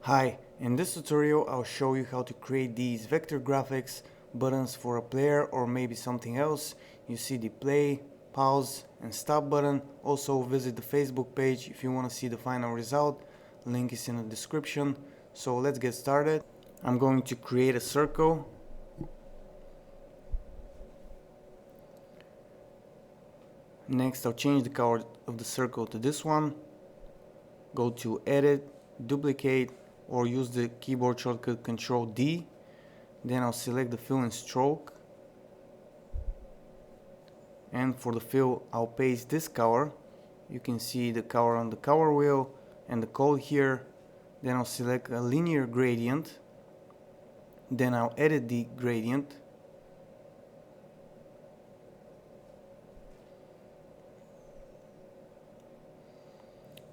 Hi, in this tutorial I'll show you how to create these vector graphics buttons for a player or maybe something else. You see the play, pause and stop button. Also visit the Facebook page if you want to see the final result. Link is in the description. So let's get started. I'm going to create a circle. Next I'll change the color of the circle to this one. Go to edit, duplicate, or use the keyboard shortcut Ctrl D. Then I'll select the fill and stroke, and for the fill I'll paste this color. You can see the color on the color wheel and the code here. Then I'll select a linear gradient. Then I'll edit the gradient.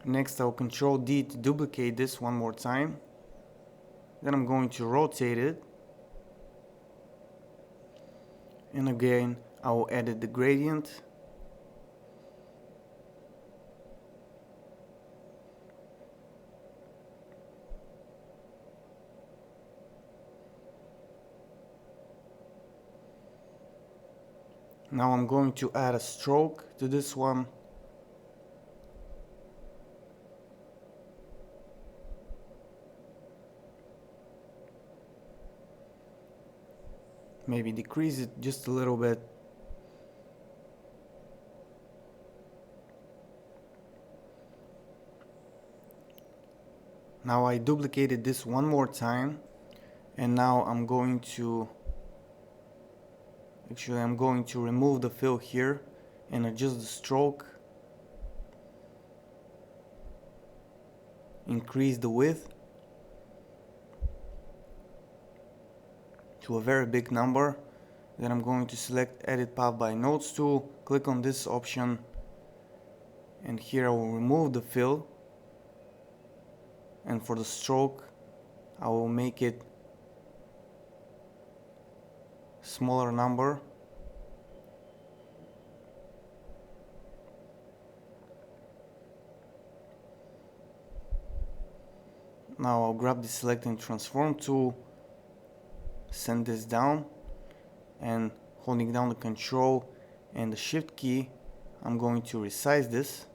Next I'll Ctrl D to duplicate this one more time. Then I'm going to rotate it. And again I will edit the gradient. Now I'm going to add a stroke to this one. Maybe decrease it just a little bit. Now I duplicated this one more time, and now I'm going to remove the fill here and adjust the stroke, increase the width to a very big number. Then I'm going to select edit path by nodes tool, click on this option, and here I will remove the fill, and for the stroke I will make it smaller number. Now I'll grab the select and transform tool, send this down, and holding down the Control and the Shift key, I'm going to resize this.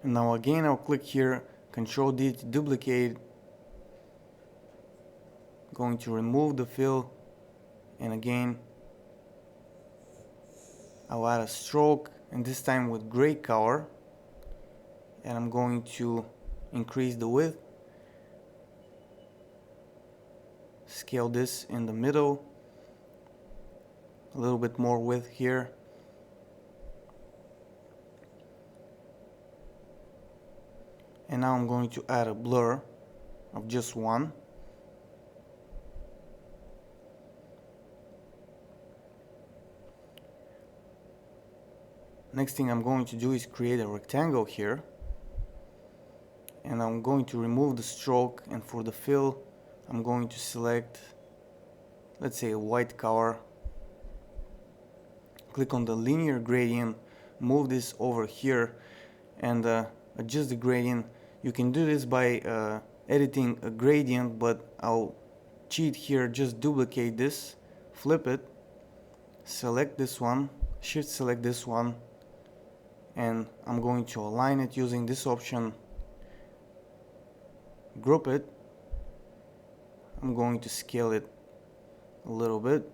And now again I'll click here, Ctrl D to duplicate, going to remove the fill, and again I'll add a stroke, and this time with gray color, and I'm going to increase the width, scale this in the middle, a little bit more width here. And now I'm going to add a blur of just one. Next thing I'm going to do is create a rectangle here. And I'm going to remove the stroke, and for the fill I'm going to select, let's say, a white color. Click on the linear gradient, move this over here, and adjust the gradient. You can do this by editing a gradient, but I'll cheat here. Just duplicate this, flip it, select this one, shift select this one, and I'm going to align it using this option, group it. I'm going to scale it a little bit,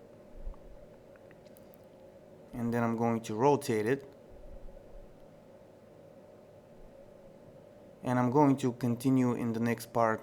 and then I'm going to rotate it. And I'm going to continue in the next part